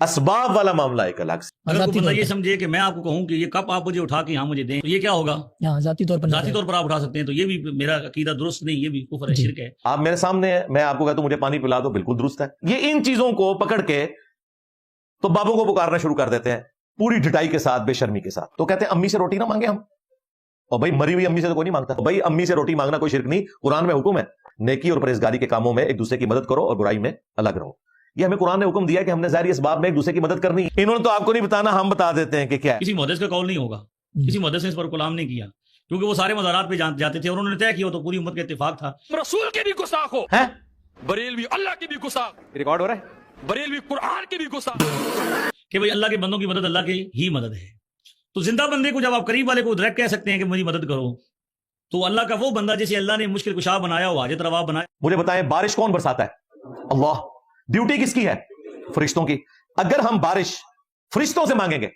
اسباب والا معاملہ ایک الگ سے. اگر کوئی بندہ یہ سمجھے کہ میں آپ کو کہوں کہ یہ کپ آپ مجھے اٹھا کے یہاں مجھے دیں تو یہ کیا ہوگا؟ ذاتی طور پر آپ اٹھا سکتے ہیں تو یہ بھی میرا عقیدہ درست نہیں، یہ بھی کفر ہے، شرک ہے۔ آپ میرے سامنے ہے، میں آپ کو کہتا ہوں مجھے پانی پلا دو، بالکل درست ہے۔ یہ ان چیزوں کو پکڑ کے تو بابوں کو پکارنا شروع کر دیتے ہیں پوری ڈٹائی کے ساتھ، بے شرمی کے ساتھ، تو کہتے ہیں امی سے روٹی نہ مانگے ہم، اور بھائی مری ہوئی امی سے تو کوئی نہیں مانگتا، بھائی امی سے روٹی مانگنا کوئی شرک نہیں، قرآن میں حکم ہے نیکی اور پرہیزگاری کے کاموں میں ایک دوسرے کی مدد کرو اور برائی میں الگ رہو۔ یہ ہمیں قرآن نے حکم دیا کہ ہم نے ظاہری اسباب میں ایک دوسرے کی مدد کرنی ہے۔ انہوں نے تو آپ کو نہیں بتانا، ہم بتا دیتے ہیں کہ کیا ہے۔ کسی محدث کا قول نہیں ہوگا، کسی محدث نے اس پر کلام نہیں کیا، کیونکہ وہ سارے مزارات پہ جاتے تھے اور انہوں نے طے کیا تو پوری امت کا اتفاق تھا۔ رسول کے بھی گستاخ ہو، بریلوی اللہ کی بھی گستاخ، ریکارڈ ہو رہا ہے، بریلوی قرآن کی بھی گستاخ، کہ بھئی اللہ کے بندوں کی مدد اللہ کی ہی مدد ہے۔ تو زندہ بندے کو جب آپ قریب والے کو ڈائریکٹ کہہ سکتے ہیں کہ میری مدد کرو، تو اللہ کا وہ بندہ جسے اللہ نے مشکل کشا بنایا ہو، حاجت روا بنایا۔ مجھے بتائیں بارش کون برساتا ہے؟ اللہ۔ ڈیوٹی کس کی ہے؟ فرشتوں کی۔ اگر ہم بارش فرشتوں سے مانگیں گے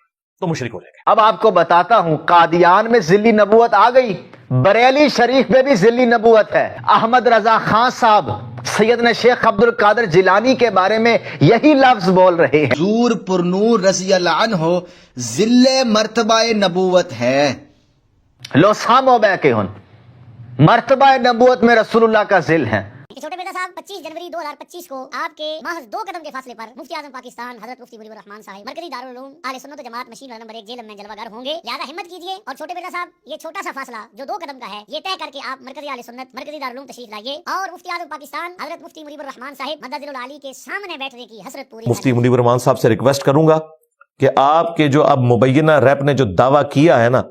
تو مشرک ہو جائیں گے۔ اب آپ کو بتاتا ہوں، قادیان میں ذلی نبوت آ گئی، بریلی شریف میں بھی ذلی نبوت ہے۔ احمد رضا خان صاحب سیدنا شیخ عبد القادر جیلانی کے بارے میں یہی لفظ بول رہے ہیں۔ حضور پر نور رضی اللہ عنہ ذل مرتبہ نبوت ہے۔ لو سامو بے کے ہن مرتبہ نبوت میں رسول اللہ کا ذل ہے۔ چھوٹے بیٹا صاحب 25 جنوری 2025 کو آپ کے محض 2 قدم کے فاصلے پر مفتی اعظم پاکستان حضرت مفتی مجیب الرحمان صاحب مرکزی دارالعلوم اہل سنت و جماعت مشین والا نمبر 1 جیلم میں جلوہ گر ہوں گے، لہذا ہمت کیجیے اور چھوٹے بیٹا صاحب یہ چھوٹا سا فاصلہ جو 2 قدم کا ہے یہ طے کر کے آپ مرکزی اہل سنت مرکزی دارالعلوم تشریف لائیے اور مفتی اعظم پاکستان حضرت مفتی مجیب الرحمان صاحب مدد العالی کے سامنے بیٹھنے کی حسرت پوری مفتی مجیب الرحمان صاحب سے ریکویسٹ کروں گا کہ آپ کے جو اب مبینہ ریپ نے جو دعویٰ کیا ہے نا،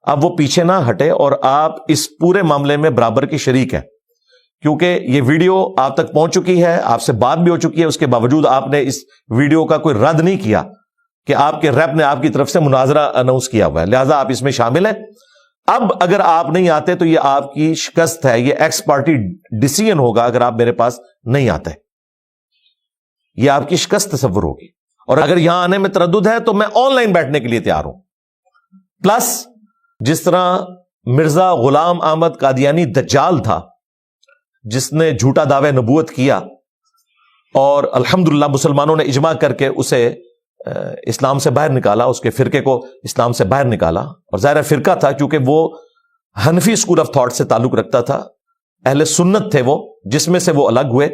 اب وہ پیچھے نہ ہٹے اور آپ اس پورے معاملے میں برابر کی شریک ہیں، کیونکہ یہ ویڈیو آپ تک پہنچ چکی ہے، آپ سے بات بھی ہو چکی ہے، اس کے باوجود آپ نے اس ویڈیو کا کوئی رد نہیں کیا کہ آپ کے ریپ نے آپ کی طرف سے مناظرہ اناؤنس کیا ہوا ہے، لہٰذا آپ اس میں شامل ہیں۔ اب اگر آپ نہیں آتے تو یہ آپ کی شکست ہے، یہ ایکس پارٹی ڈیسیژن ہوگا اگر آپ میرے پاس نہیں آتے، یہ آپ کی شکست تصور ہوگی۔ اور اگر یہاں آنے میں تردد ہے تو میں آن لائن بیٹھنے کے لیے تیار ہوں۔ پلس جس طرح مرزا غلام احمد قادیانی دجال تھا جس نے جھوٹا دعوی نبوت کیا اور الحمدللہ مسلمانوں نے اجماع کر کے اسے اسلام سے باہر نکالا، اس کے فرقے کو اسلام سے باہر نکالا، اور ظاہر فرقہ تھا کیونکہ وہ حنفی اسکول آف تھاٹ سے تعلق رکھتا تھا، اہل سنت تھے وہ، جس میں سے وہ الگ ہوئے۔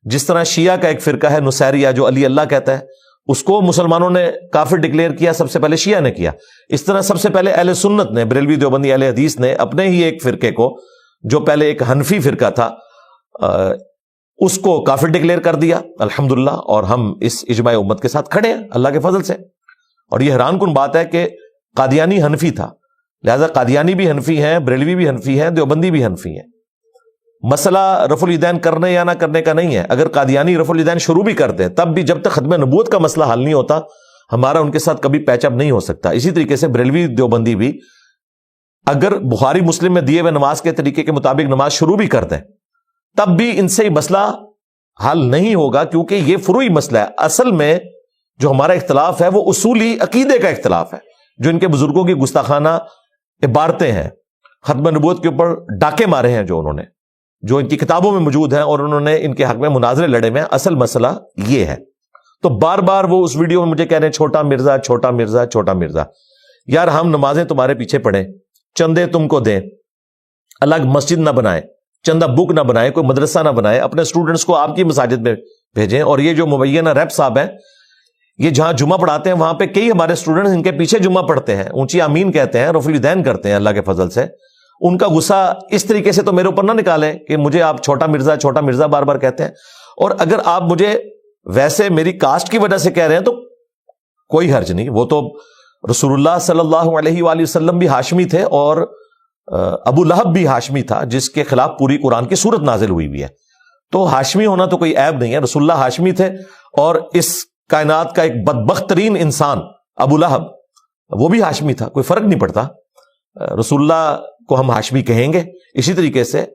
جس طرح شیعہ کا ایک فرقہ ہے نصیریہ جو علی اللہ کہتا ہے، اس کو مسلمانوں نے کافر ڈکلیئر کیا، سب سے پہلے شیعہ نے کیا۔ اس طرح سب سے پہلے اہل سنت نے، بریلوی دیوبندی اہل حدیث نے اپنے ہی ایک فرقے کو جو پہلے ایک حنفی فرقہ تھا اس کو کافر ڈکلیئر کر دیا الحمدللہ، اور ہم اس اجماع امت کے ساتھ کھڑے ہیں اللہ کے فضل سے۔ اور یہ حیران کن بات ہے کہ قادیانی حنفی تھا، لہذا قادیانی بھی حنفی ہیں، بریلوی بھی حنفی ہیں، دیوبندی بھی حنفی ہیں۔ مسئلہ رفع الیدین کرنے یا نہ کرنے کا نہیں ہے، اگر قادیانی رفع الیدین شروع بھی کرتے ہیں تب بھی جب تک ختم نبوت کا مسئلہ حل نہیں ہوتا ہمارا ان کے ساتھ کبھی پیچ اپ نہیں ہو سکتا۔ اسی طریقے سے بریلوی دیوبندی بھی اگر بخاری مسلم میں دیے ہوئے نماز کے طریقے کے مطابق نماز شروع بھی کر دیں تب بھی ان سے مسئلہ حل نہیں ہوگا، کیونکہ یہ فروعی مسئلہ ہے۔ اصل میں جو ہمارا اختلاف ہے وہ اصولی عقیدے کا اختلاف ہے، جو ان کے بزرگوں کی گستاخانہ عبارتیں ہیں، ختم نبوت کے اوپر ڈاکے مارے ہیں جو انہوں نے، جو ان کی کتابوں میں موجود ہیں، اور انہوں نے ان کے حق میں مناظرے لڑے میں۔ اصل مسئلہ یہ ہے۔ تو بار بار وہ اس ویڈیو میں مجھے کہہ رہے ہیں چھوٹا مرزا چھوٹا مرزا چھوٹا مرزا۔ یار ہم نمازیں تمہارے پیچھے پڑھیں، چندے تم کو دیں، الگ مسجد نہ بنائیں، چندہ بک نہ بنائیں، کوئی مدرسہ نہ بنائیں، اپنے اسٹوڈنٹس کو آپ کی مساجد میں بھیجیں۔ اور یہ جو مبینہ ریپ صاحب ہیں یہ جہاں جمعہ پڑھاتے ہیں وہاں پہ کئی ہمارے اسٹوڈنٹس ان کے پیچھے جمعہ پڑھتے ہیں، اونچی آمین کہتے ہیں، رفع الیدین کرتے ہیں اللہ کے فضل سے۔ ان کا غصہ اس طریقے سے تو میرے اوپر نہ نکالیں کہ مجھے آپ چھوٹا مرزا بار بار کہتے ہیں، اور اگر آپ مجھے ویسے میری کاسٹ کی وجہ سے کہہ رہے ہیں تو کوئی حرج نہیں، وہ تو رسول اللہ صلی اللہ علیہ وآلہ وسلم بھی ہاشمی تھے اور ابو لہب بھی ہاشمی تھا جس کے خلاف پوری قرآن کی سورت نازل ہوئی بھی ہے، تو ہاشمی ہونا تو کوئی عیب نہیں ہے۔ رسول اللہ ہاشمی تھے، اور اس کائنات کا ایک بدبخت ترین انسان ابو لہب وہ بھی ہاشمی تھا، کوئی فرق نہیں پڑتا، رسول اللہ کو ہم ہاشمی کہیں گے۔ اسی طریقے سے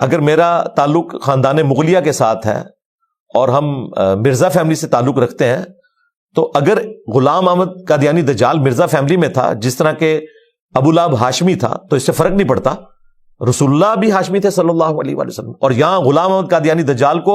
اگر میرا تعلق خاندان مغلیہ کے ساتھ ہے اور ہم مرزا فیملی سے تعلق رکھتے ہیں، تو اگر غلام احمد قادیانی دجال مرزا فیملی میں تھا جس طرح کے ابو لہب ہاشمی تھا تو اس سے فرق نہیں پڑتا، رسول اللہ بھی ہاشمی تھے صلی اللہ علیہ وآلہ وسلم، اور یہاں غلام احمد قادیانی دجال کو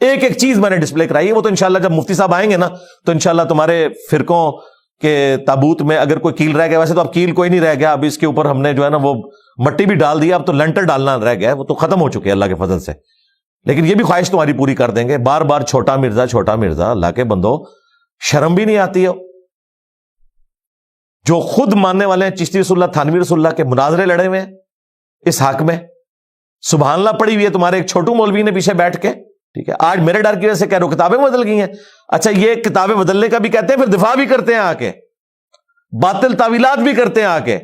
ایک ایک چیز میں نے ڈسپلے کرائی ہے. وہ تو انشاءاللہ جب مفتی صاحب آئیں گے نا تو انشاءاللہ تمہارے فرقوں کے تابوت میں اگر کوئی کیل رہ گیا، ویسے تو اب کیل کوئی نہیں رہ گیا، اب اس کے اوپر ہم نے جو ہے نا وہ مٹی بھی ڈال دیا، اب تو لنٹر ڈالنا رہ گیا ہے، وہ تو ختم ہو چکے ہیں اللہ کے فضل سے. لیکن یہ بھی خواہش تمہاری پوری کر دیں گے. بار بار چھوٹا مرزا چھوٹا مرزا، اللہ کے بندو شرم بھی نہیں آتی ہو؟ جو خود ماننے والے ہیں چشتی رسول اللہ تھانوی رسول اللہ کے مناظرے لڑے ہوئے ہیں اس حق میں، سبحان اللہ پڑھی ہوئی ہے تمہارے ایک چھوٹو مولوی نے پیچھے بیٹھ کے. ٹھیک ہے، آج میرے ڈر کی وجہ سے کہہ رہے ہو کتابیں بدل گئی ہیں. اچھا یہ کتابیں بدلنے کا بھی کہتے ہیں، پھر دفاع بھی کرتے ہیں آ کے، باطل تعویلات بھی کرتے ہیں آ کے.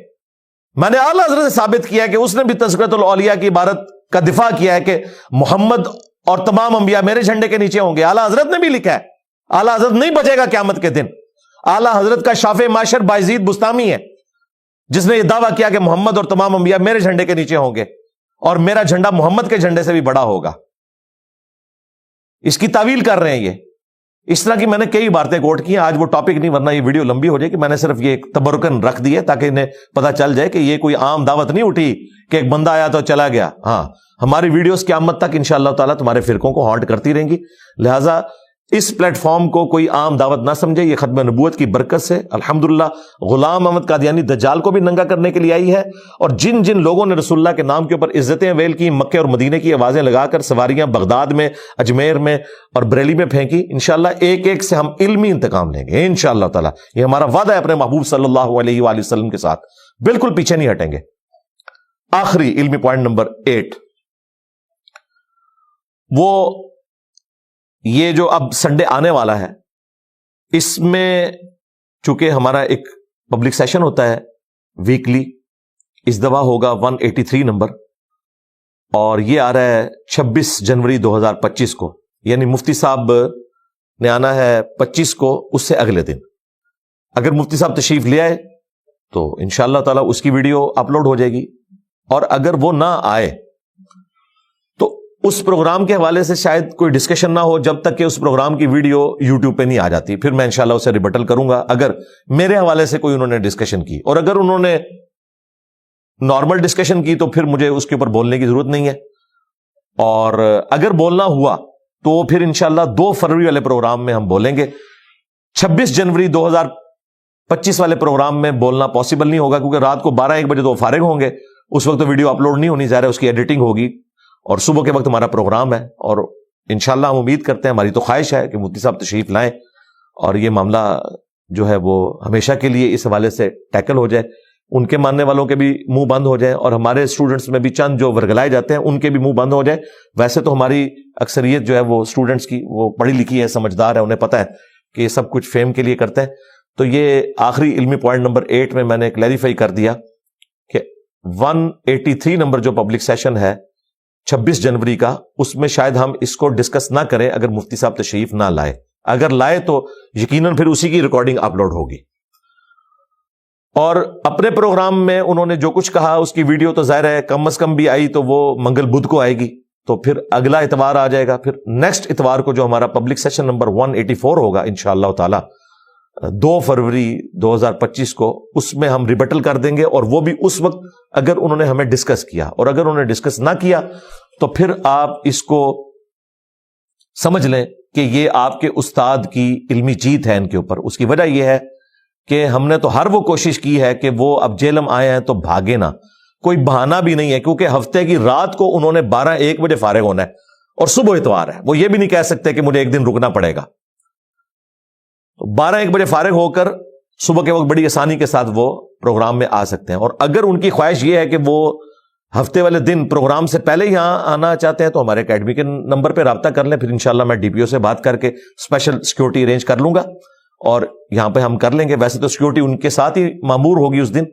میں نے اعلیٰ حضرت سے ثابت کیا کہ اس نے بھی تذکرۃ الاولیاء کی عبارت کا دفاع کیا ہے کہ محمد اور تمام انبیاء میرے جھنڈے کے نیچے ہوں گے. اعلیٰ حضرت نے بھی لکھا ہے. اعلیٰ حضرت نہیں بچے گا قیامت کے دن. اعلیٰ حضرت کا شافع معاشر بایزید بستامی ہے جس نے یہ دعویٰ کیا کہ محمد اور تمام انبیاء میرے جھنڈے کے نیچے ہوں گے اور میرا جھنڈا محمد کے جھنڈے سے بھی بڑا ہوگا. اس کی تعویل کر رہے ہیں یہ. اس طرح کی میں نے کئی باتیں کوٹ کی ہیں. آج وہ ٹاپک نہیں، ورنہ یہ ویڈیو لمبی ہو جائے کہ میں نے صرف یہ ایک تبرکن رکھ دی ہے تاکہ انہیں پتہ چل جائے کہ یہ کوئی عام دعوت نہیں اٹھی کہ ایک بندہ آیا تو چلا گیا. ہاں، ہماری ویڈیوز قیامت تک انشاءاللہ تعالیٰ تمہارے فرقوں کو ہانٹ کرتی رہیں گی. لہٰذا اس پلیٹ فارم کو کوئی عام دعوت نہ سمجھے. یہ ختم نبوت کی برکت سے الحمدللہ غلام احمد قادیانی دجال کو بھی ننگا کرنے کے لیے آئی ہے. اور جن جن لوگوں نے رسول اللہ کے نام کے اوپر عزتیں ویل کی، مکے اور مدینے کی آوازیں لگا کر سواریاں بغداد میں، اجمیر میں اور بریلی میں پھینکی، انشاءاللہ ایک ایک سے ہم علمی انتقام لیں گے انشاءاللہ تعالیٰ. یہ ہمارا وعدہ ہے اپنے محبوب صلی اللہ علیہ وآلہ وسلم کے ساتھ. بالکل پیچھے نہیں ہٹیں گے. آخری علمی پوائنٹ نمبر 8، وہ یہ جو اب سنڈے آنے والا ہے، اس میں چونکہ ہمارا ایک پبلک سیشن ہوتا ہے ویکلی، اس دفعہ ہوگا 183 نمبر، اور یہ آ رہا ہے 26 جنوری 2025 کو. یعنی مفتی صاحب نے آنا ہے 25 کو، اس سے اگلے دن. اگر مفتی صاحب تشریف لے آئے تو انشاءاللہ تعالیٰ اس کی ویڈیو اپلوڈ ہو جائے گی، اور اگر وہ نہ آئے تو اس پروگرام کے حوالے سے شاید کوئی ڈسکشن نہ ہو جب تک کہ اس پروگرام کی ویڈیو یوٹیوب پہ نہیں آ جاتی. پھر میں انشاءاللہ اسے ریبٹل کروں گا اگر میرے حوالے سے کوئی انہوں نے ڈسکشن کی. اور اگر انہوں نے نارمل ڈسکشن کی تو پھر مجھے اس کے اوپر بولنے کی ضرورت نہیں ہے. اور اگر بولنا ہوا تو پھر انشاءاللہ 2 فروری والے پروگرام میں ہم بولیں گے. 26 جنوری 2025 والے پروگرام میں بولنا پاسبل نہیں ہوگا کیونکہ رات کو 12-1 بجے تو فارغ ہوں گے. اس وقت تو ویڈیو اپلوڈ نہیں ہونی، ظاہر ہے اس کی ایڈیٹنگ ہوگی، اور صبح کے وقت ہمارا پروگرام ہے. اور انشاءاللہ ہم امید کرتے ہیں، ہماری تو خواہش ہے کہ مفتی صاحب تشریف لائیں اور یہ معاملہ جو ہے وہ ہمیشہ کے لیے اس حوالے سے ٹیکل ہو جائے. ان کے ماننے والوں کے بھی منہ بند ہو جائیں اور ہمارے اسٹوڈنٹس میں بھی چند جو ورگلائے جاتے ہیں ان کے بھی منہ بند ہو جائے. ویسے تو ہماری اکثریت جو ہے وہ اسٹوڈنٹس کی وہ پڑھی لکھی ہے، سمجھدار ہے، انہیں پتہ ہے کہ یہ سب کچھ فیم کے لیے کرتے ہیں. تو یہ آخری علمی پوائنٹ نمبر 8 میں نے کلیریفائی کر دیا کہ 183 نمبر جو پبلک سیشن ہے 26 جنوری کا، اس میں شاید ہم اس کو ڈسکس نہ کریں اگر مفتی صاحب تشریف نہ لائے. اگر لائے تو یقیناً پھر اسی کی ریکارڈنگ اپلوڈ ہوگی. اور اپنے پروگرام میں انہوں نے جو کچھ کہا اس کی ویڈیو تو ظاہر ہے کم از کم بھی آئی تو وہ منگل بدھ کو آئے گی، تو پھر اگلا اتوار آ جائے گا. پھر نیکسٹ اتوار کو جو ہمارا پبلک سیشن نمبر 184 ہوگا انشاءاللہ تعالی 2 فروری 2025 کو، اس میں ہم ریبٹل کر دیں گے. اور وہ بھی اس وقت اگر انہوں نے ہمیں ڈسکس کیا، اور اگر انہوں نے ڈسکس نہ کیا تو پھر آپ اس کو سمجھ لیں کہ یہ آپ کے استاد کی علمی جیت ہے ان کے اوپر. اس کی وجہ یہ ہے کہ ہم نے تو ہر وہ کوشش کی ہے کہ وہ اب جیلم آئے ہیں تو بھاگے نہ. کوئی بہانہ بھی نہیں ہے کیونکہ ہفتے کی رات کو انہوں نے 12-1 بجے فارغ ہونا ہے اور صبح اتوار ہے. وہ یہ بھی نہیں کہہ سکتے کہ مجھے ایک دن رکنا پڑے گا. 12-1 بجے فارغ ہو کر صبح کے وقت بڑی آسانی کے ساتھ وہ پروگرام میں آ سکتے ہیں. اور اگر ان کی خواہش یہ ہے کہ وہ ہفتے والے دن پروگرام سے پہلے یہاں آنا چاہتے ہیں تو ہمارے اکیڈمی کے نمبر پہ رابطہ کر لیں. پھر انشاءاللہ میں DPO سے بات کر کے اسپیشل سیکیورٹی ارینج کر لوں گا اور یہاں پہ ہم کر لیں گے. ویسے تو سیکیورٹی ان کے ساتھ ہی مامور ہوگی اس دن.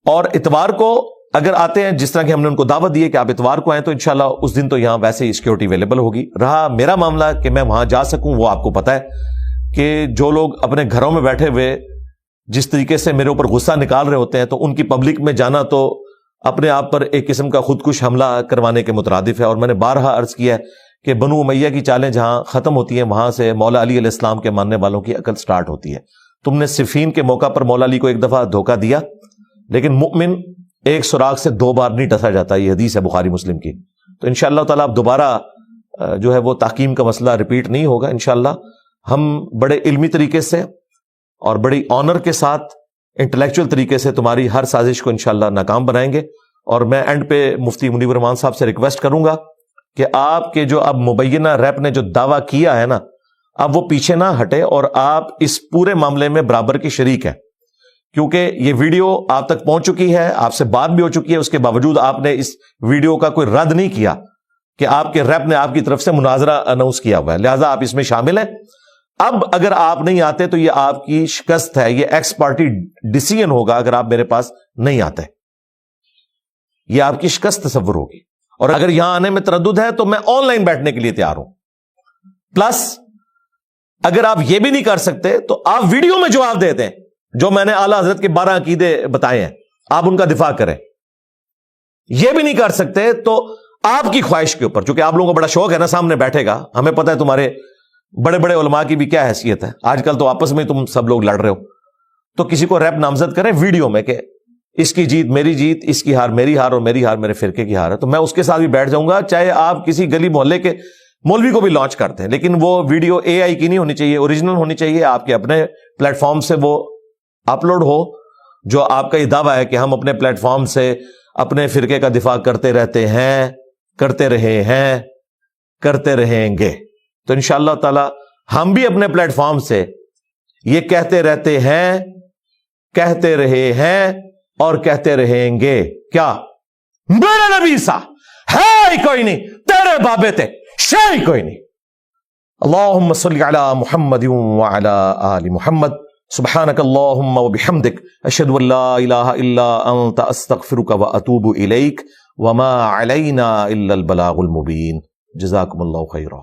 اور اتوار کو اگر آتے ہیں جس طرح کہ ہم نے ان کو دعوت دی ہے کہ آپ اتوار کو آئیں تو انشاءاللہ اس دن تو یہاں ویسے ہی سیکیورٹی اویلیبل ہوگی. رہا میرا معاملہ کہ میں وہاں جا سکوں، وہ آپ کو پتا ہے کہ جو لوگ اپنے گھروں میں بیٹھے ہوئے جس طریقے سے میرے اوپر غصہ نکال رہے ہوتے ہیں تو ان کی پبلک میں جانا تو اپنے آپ پر ایک قسم کا خودکش حملہ کروانے کے مترادف ہے. اور میں نے بارہا عرض کیا ہے کہ بنو امیہ کی چالیں جہاں ختم ہوتی ہیں وہاں سے مولا علی علیہ السلام کے ماننے والوں کی عقل سٹارٹ ہوتی ہے. تم نے صفین کے موقع پر مولا علی کو ایک دفعہ دھوکہ دیا، لیکن مؤمن ایک سراغ سے 2 بار نہیں ڈسا جاتا. یہ حدیث ہے بخاری مسلم کی. تو انشاءاللہ تعالیٰ آپ دوبارہ جو ہے وہ تحکیم کا مسئلہ ریپیٹ نہیں ہوگا انشاءاللہ. ہم بڑے علمی طریقے سے اور بڑی آنر کے ساتھ انٹلیکچوئل طریقے سے تمہاری ہر سازش کو انشاءاللہ ناکام بنائیں گے. اور میں اینڈ پہ مفتی منیر الرحمان صاحب سے ریکویسٹ کروں گا کہ آپ کے جو اب مبینہ ریپ نے جو دعویٰ کیا ہے نا، اب وہ پیچھے نہ ہٹے اور آپ اس پورے معاملے میں برابر کی شریک ہیں، کیونکہ یہ ویڈیو آپ تک پہنچ چکی ہے، آپ سے بات بھی ہو چکی ہے. اس کے باوجود آپ نے اس ویڈیو کا کوئی رد نہیں کیا کہ آپ کے ریپ نے آپ کی طرف سے مناظرہ اناؤنس کیا ہوا ہے، لہٰذا آپ اس میں شامل ہیں. اب اگر آپ نہیں آتے تو یہ آپ کی شکست ہے، یہ ایکس پارٹی ڈیسیژن ہوگا اگر آپ میرے پاس نہیں آتے. یہ آپ کی شکست تصور ہوگی. اور اگر یہاں آنے میں تردد ہے تو میں آن لائن بیٹھنے کے لیے تیار ہوں. پلس اگر آپ یہ بھی نہیں کر سکتے تو آپ ویڈیو میں جواب دے دیں، جو میں نے اعلیٰ حضرت کے 12 عقیدے بتائے ہیں، آپ ان کا دفاع کریں. یہ بھی نہیں کر سکتے تو آپ کی خواہش کے اوپر، چونکہ آپ لوگوں کو بڑا شوق ہے نا سامنے بیٹھے گا، ہمیں پتہ ہے تمہارے بڑے بڑے علماء کی بھی کیا حیثیت ہے، آج کل تو آپس میں تم سب لوگ لڑ رہے ہو، تو کسی کو ریپ نامزد کریں ویڈیو میں کہ اس کی جیت میری جیت، اس کی ہار میری ہار، اور میری ہار میرے فرقے کی ہار ہے. تو میں اس کے ساتھ بھی بیٹھ جاؤں گا، چاہے آپ کسی گلی محلے کے مولوی کو بھی لانچ کرتے ہیں، لیکن وہ ویڈیو اے آئی کی نہیں ہونی چاہیے، اوریجنل ہونی چاہیے، آپ کے اپنے پلیٹ فارم سے وہ اپلوڈ ہو. جو آپ کا یہ دعویٰ ہے کہ ہم اپنے پلیٹ فارم سے اپنے فرقے کا دفاع کرتے رہتے ہیں، کرتے رہے ہیں، کرتے رہیں گے، تو انشاءاللہ تعالی ہم بھی اپنے پلیٹ فارم سے یہ کہتے رہتے ہیں، کہتے رہے ہیں اور کہتے رہیں گے. کیا میرے نبی سا ہے ہی کوئی نہیں، تیرے بابے تے شے ہی کوئی نہیں. اللہم صلی علی محمد وعلی آل محمد. سبحانک اللہم وبحمدک، اشہد ان لا الہ الا انت، استغفرک واتوب الیک، وما علینا الا البلاغ المبین. جزاکم اللہ خیرا.